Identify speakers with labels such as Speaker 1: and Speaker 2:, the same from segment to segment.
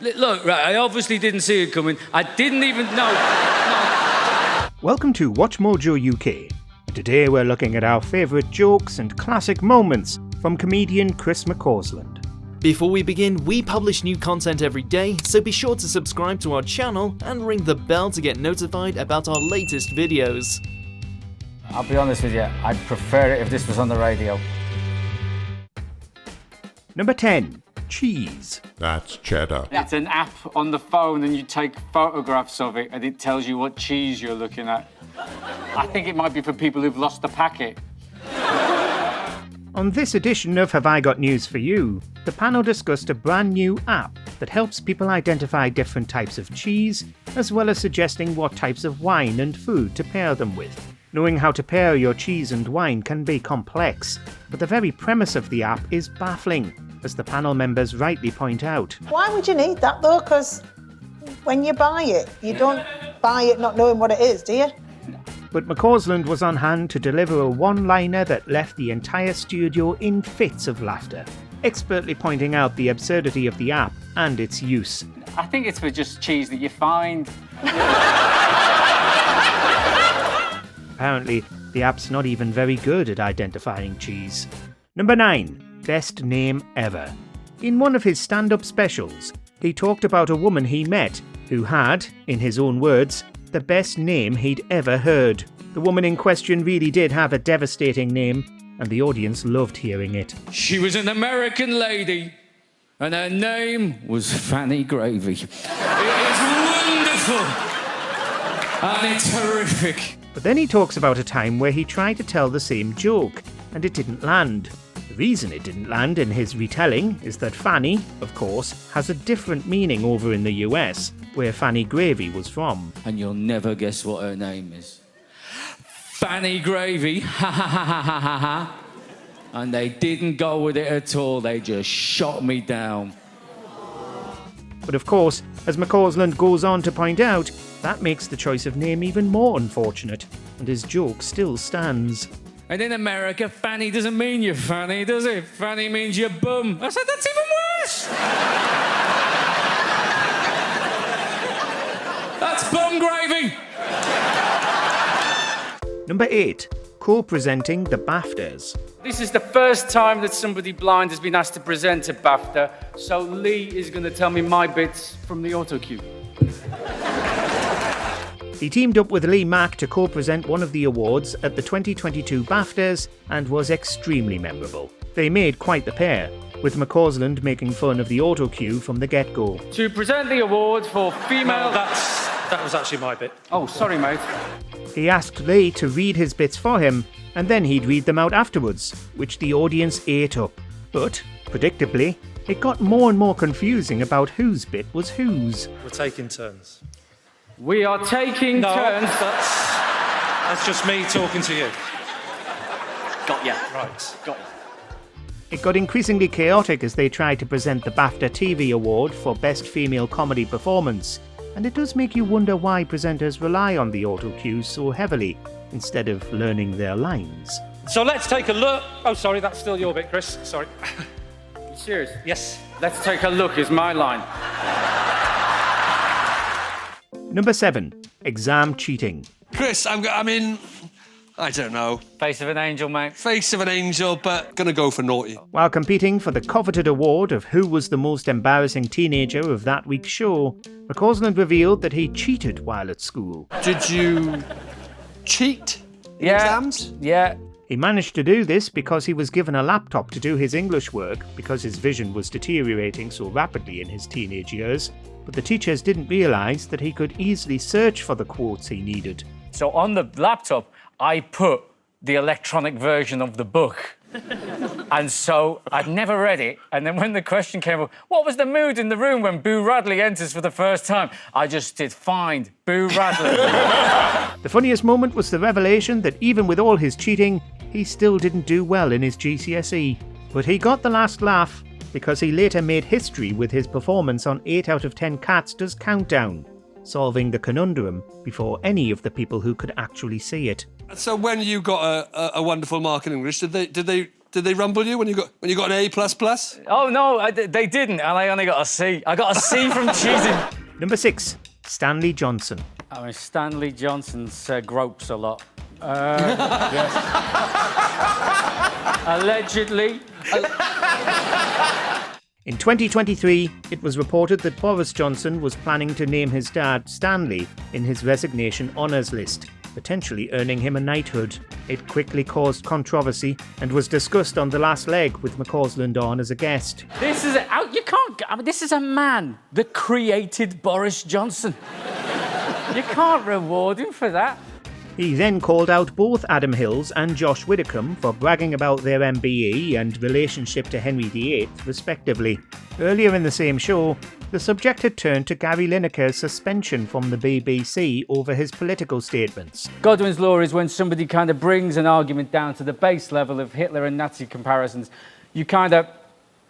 Speaker 1: Look, right, I obviously didn't see it coming. I didn't even know. No.
Speaker 2: Welcome to WatchMojoUK. Today we're looking at our favourite jokes and classic moments from comedian Chris McCausland.
Speaker 3: Before we begin, we publish new content every day, so be sure to subscribe to our channel and ring the bell to get notified about our latest videos.
Speaker 4: I'll be honest with you, I'd prefer it if this was on the radio.
Speaker 2: Number 10. Cheese.
Speaker 5: That's Cheddar.
Speaker 6: It's an app on the phone and you take photographs of it and it tells you what cheese you're looking at. I think it might be for people who've lost the packet.
Speaker 2: On this edition of Have I Got News For You, the panel discussed a brand new app that helps people identify different types of cheese, as well as suggesting what types of wine and food to pair them with. Knowing how to pair your cheese and wine can be complex, but the very premise of the app is baffling, as the panel members rightly point out.
Speaker 7: Why would you need that though? Because when you buy it, you don't buy it not knowing what it is, do you?
Speaker 2: But McCausland was on hand to deliver a one-liner that left the entire studio in fits of laughter, expertly pointing out the absurdity of the app and its use.
Speaker 6: I think it's for just cheese that you find.
Speaker 2: Apparently, the app's not even very good at identifying cheese. Number 9. Best name ever. In one of his stand-up specials, he talked about a woman he met who had, in his own words, the best name he'd ever heard. The woman in question really did have a devastating name, and the audience loved hearing it.
Speaker 1: She was an American lady, and her name was Fanny Gravy. It is wonderful, and it's horrific.
Speaker 2: But then he talks about a time where he tried to tell the same joke, and it didn't land. The reason it didn't land in his retelling is that Fanny, of course, has a different meaning over in the US, where Fanny Gravy was from.
Speaker 1: And you'll never guess what her name is. Fanny Gravy, ha ha ha ha ha ha ha. And they didn't go with it at all, they just shot me down.
Speaker 2: But of course, as McCausland goes on to point out, that makes the choice of name even more unfortunate, and his joke still stands.
Speaker 1: And in America, Fanny doesn't mean you're funny, does it? Fanny means you're bum. I said, that's even worse! That's bum gravy!
Speaker 2: Number 8. Co-presenting the Bafters.
Speaker 6: This is the first time that somebody blind has been asked to present a BAFTA, so Lee is going to tell me my bits from the auto cue.
Speaker 2: He teamed up with Lee Mack to co-present one of the awards at the 2022 BAFTAs and was extremely memorable. They made quite the pair, with McCausland making fun of the auto cue from the get-go.
Speaker 6: To present the award for female...
Speaker 8: That was actually my bit.
Speaker 6: Oh, sorry, mate.
Speaker 2: He asked Lee to read his bits for him, and then he'd read them out afterwards, which the audience ate up. But, predictably, it got more and more confusing about whose bit was whose.
Speaker 8: We're taking turns.
Speaker 6: We are taking turns.
Speaker 8: That's just me talking to you.
Speaker 6: Got ya.
Speaker 8: Right.
Speaker 6: Got ya.
Speaker 2: It got increasingly chaotic as they tried to present the BAFTA TV Award for Best Female Comedy Performance, and it does make you wonder why presenters rely on the auto cues so heavily, instead of learning their lines.
Speaker 8: So let's take a look. Oh, sorry, that's still your bit, Chris. Sorry.
Speaker 6: You serious?
Speaker 8: Yes.
Speaker 6: Let's take a look is my line.
Speaker 2: Number 7. Exam cheating.
Speaker 9: Chris, I don't know.
Speaker 6: Face of an angel, mate.
Speaker 9: Face of an angel, but gonna go for naughty.
Speaker 2: While competing for the coveted award of who was the most embarrassing teenager of that week's show, McCausland revealed that he cheated while at school.
Speaker 9: Did you cheat in exams?
Speaker 6: Yeah.
Speaker 2: He managed to do this because he was given a laptop to do his English work because his vision was deteriorating so rapidly in his teenage years, but the teachers didn't realise that he could easily search for the quotes he needed.
Speaker 6: So on the laptop, I put the electronic version of the book. And so I'd never read it. And then when the question came up, what was the mood in the room when Boo Radley enters for the first time? I just did find Boo Radley.
Speaker 2: The funniest moment was the revelation that even with all his cheating, he still didn't do well in his GCSE. But he got the last laugh because he later made history with his performance on 8 out of 10 Cats Does Countdown, solving the conundrum before any of the people who could actually see it.
Speaker 9: So when you got a wonderful mark in English, did they Did they rumble you when you got an A++?
Speaker 6: Oh, no, they didn't, and I only got a C. I got a C from cheating.
Speaker 2: Number 6. Stanley Johnson.
Speaker 6: I mean, Stanley Johnson's gropes a lot. Allegedly.
Speaker 2: In 2023, it was reported that Boris Johnson was planning to name his dad Stanley in his resignation honours list, potentially earning him a knighthood. It quickly caused controversy and was discussed on The Last Leg with McCausland on as a guest.
Speaker 6: This is this is a man that created Boris Johnson. You can't reward him for that.
Speaker 2: He then called out both Adam Hills and Josh Widdicombe for bragging about their MBE and relationship to Henry VIII, respectively. Earlier in the same show, the subject had turned to Gary Lineker's suspension from the BBC over his political statements.
Speaker 6: Godwin's law is when somebody kind of brings an argument down to the base level of Hitler and Nazi comparisons, you kind of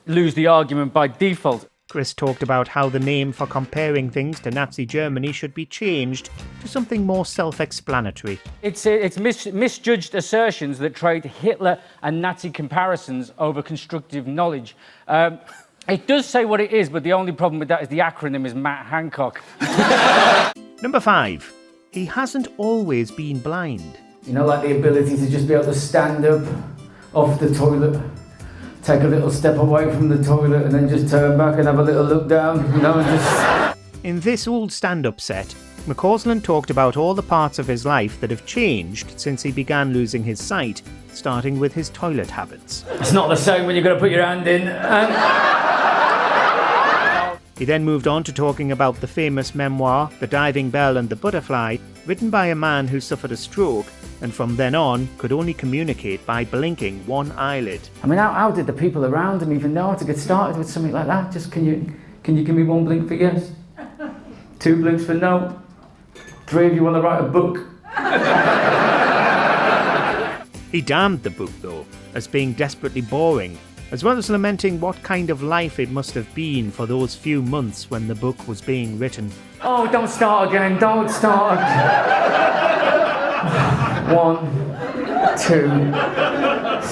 Speaker 6: lose the argument by default.
Speaker 2: Chris talked about how the name for comparing things to Nazi Germany should be changed to something more self-explanatory.
Speaker 6: It's misjudged assertions that trade Hitler and Nazi comparisons over constructive knowledge. It does say what it is, but the only problem with that is the acronym is Matt Hancock.
Speaker 2: Number 5. He hasn't always been blind.
Speaker 1: You know, like the ability to just be able to stand up off the toilet, take a little step away from the toilet and then just turn back and have a little look down, you know, and just...
Speaker 2: In this old stand-up set, McCausland talked about all the parts of his life that have changed since he began losing his sight, starting with his toilet habits.
Speaker 1: It's not the same when you've got to put your hand in and...
Speaker 2: He then moved on to talking about the famous memoir, The Diving Bell and the Butterfly, written by a man who suffered a stroke and from then on could only communicate by blinking one eyelid.
Speaker 1: I mean, how did the people around him even know how to get started with something like that? Just, can you give me one blink for yes? 2 blinks for no? 3 of you want to write a book?
Speaker 2: He damned the book, though, as being desperately boring, as well as lamenting what kind of life it must have been for those few months when the book was being written.
Speaker 1: Oh, don't start again, don't start again. 1, 2,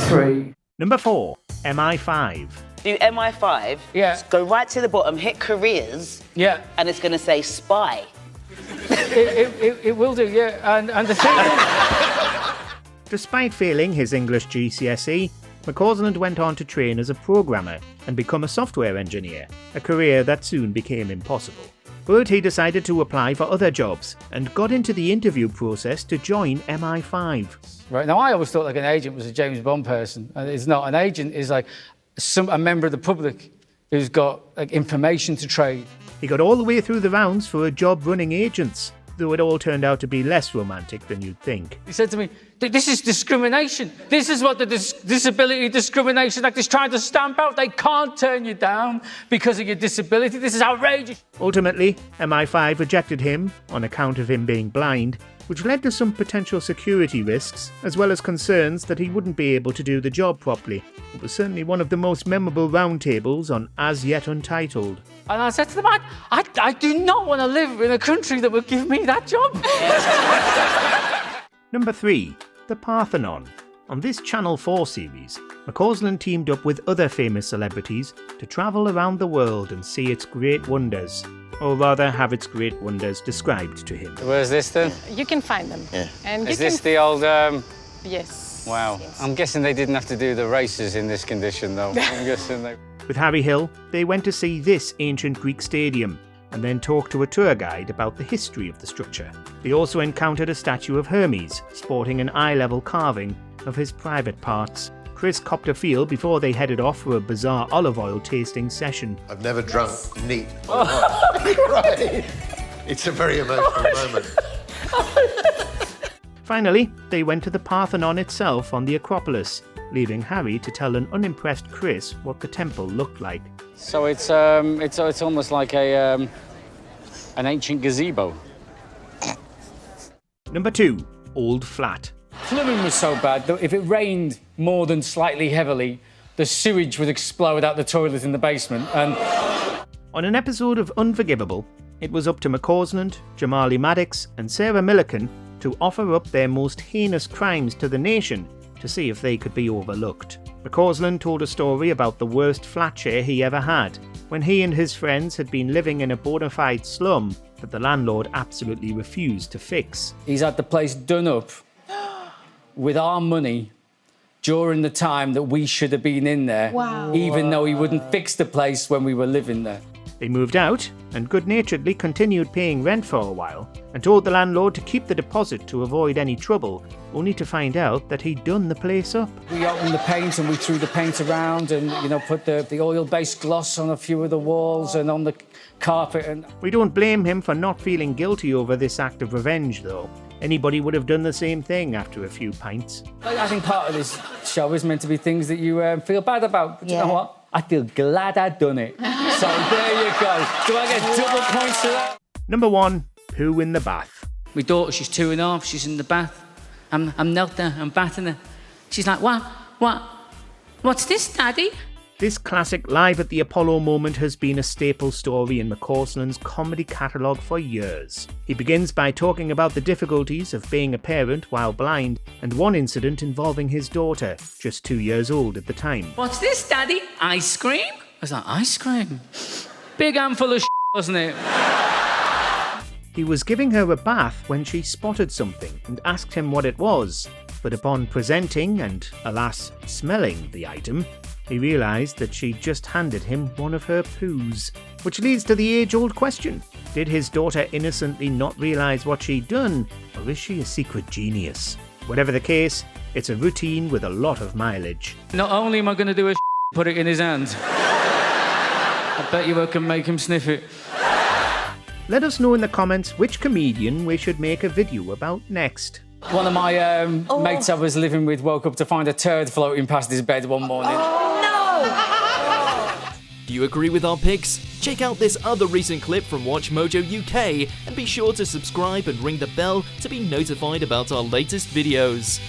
Speaker 1: 3.
Speaker 2: Number 4. MI5.
Speaker 5: Do MI5,
Speaker 6: Yeah.
Speaker 5: go right to the bottom, hit careers,
Speaker 6: Yeah,
Speaker 5: and it's going to say spy.
Speaker 6: it will do, yeah. And the thing is...
Speaker 2: Despite failing his English GCSE, McCausland went on to train as a programmer and become a software engineer, a career that soon became impossible. But he decided to apply for other jobs and got into the interview process to join MI5.
Speaker 6: Right, now I always thought like an agent was a James Bond person, and it's not. An agent is like a member of the public who's got like information to trade.
Speaker 2: He got all the way through the rounds for a job running agents, though it all turned out to be less romantic than you'd think.
Speaker 6: He said to me, this is discrimination. This is what the Disability Discrimination Act is trying to stamp out. They can't turn you down because of your disability. This is outrageous.
Speaker 2: Ultimately, MI5 rejected him on account of him being blind, which led to some potential security risks, as well as concerns that he wouldn't be able to do the job properly. It was certainly one of the most memorable roundtables on As Yet Untitled.
Speaker 6: And I said to them, I do not want to live in a country that would give me that job.
Speaker 2: Number 3. The Pathon. On this Channel 4 series, McCausland teamed up with other famous celebrities to travel around the world and see its great wonders, or rather have its great wonders described to him.
Speaker 6: Where's this then?
Speaker 10: You can find them.
Speaker 5: Yeah.
Speaker 10: And
Speaker 6: Is this the old...
Speaker 10: Yes.
Speaker 6: Wow.
Speaker 10: Yes.
Speaker 6: I'm guessing they didn't have to do the races in this condition, though. I'm guessing they...
Speaker 2: With Harry Hill, they went to see this ancient Greek stadium, and then talked to a tour guide about the history of the structure. They also encountered a statue of Hermes, sporting an eye-level carving of his private parts. Chris copped a feel before they headed off for a bizarre olive oil tasting session.
Speaker 11: I've never drunk neat. Right. It's a very emotional moment.
Speaker 2: Finally, they went to the Parthenon itself on the Acropolis, leaving Harry to tell an unimpressed Chris what the temple looked like.
Speaker 6: So it's almost like an ancient gazebo.
Speaker 2: Number 2. Old Flat.
Speaker 6: Plumbing was so bad that if it rained more than slightly heavily, the sewage would explode out the toilet in the basement. And
Speaker 2: on an episode of Unforgivable, it was up to McCausland, Jamali Maddox and Sarah Millican to offer up their most heinous crimes to the nation to see if they could be overlooked. McCausland told a story about the worst flat share he ever had, when he and his friends had been living in a bona fide slum that the landlord absolutely refused to fix.
Speaker 1: He's had the place done up with our money during the time that we should have been in there, even though he wouldn't fix the place when we were living there.
Speaker 2: They moved out and good-naturedly continued paying rent for a while and told the landlord to keep the deposit to avoid any trouble, only to find out that he'd done the place up.
Speaker 1: We opened the paint and we threw the paint around and, you know, put the oil-based gloss on a few of the walls and on the carpet. And
Speaker 2: we don't blame him for not feeling guilty over this act of revenge, though. Anybody would have done the same thing after a few pints.
Speaker 1: I think part of this show is meant to be things that you feel bad about. But you know what? I feel glad I'd done it. So there you go. Do I get double points for that?
Speaker 2: Number 1, poo in the bath.
Speaker 1: My daughter, she's 2.5, she's in the bath. I'm knelt there, I'm bathing her. She's like, what's this, Daddy?
Speaker 2: This classic live at the Apollo moment has been a staple story in McCausland's comedy catalogue for years. He begins by talking about the difficulties of being a parent while blind, and one incident involving his daughter, just 2 years old at the time.
Speaker 1: What's this, Daddy? Ice cream? I was like, ice cream? Big handful of wasn't it?
Speaker 2: He was giving her a bath when she spotted something and asked him what it was, but upon presenting and, alas, smelling the item, he realised that she'd just handed him one of her poos. Which leads to the age-old question. Did his daughter innocently not realise what she'd done, or is she a secret genius? Whatever the case, it's a routine with a lot of mileage.
Speaker 1: Not only am I going to do a put it in his hand, I bet you I can make him sniff it.
Speaker 2: Let us know in the comments which comedian we should make a video about next.
Speaker 1: One of my mates I was living with woke up to find a turd floating past his bed one morning.
Speaker 3: Do you agree with our picks? Check out this other recent clip from WatchMojoUK and be sure to subscribe and ring the bell to be notified about our latest videos.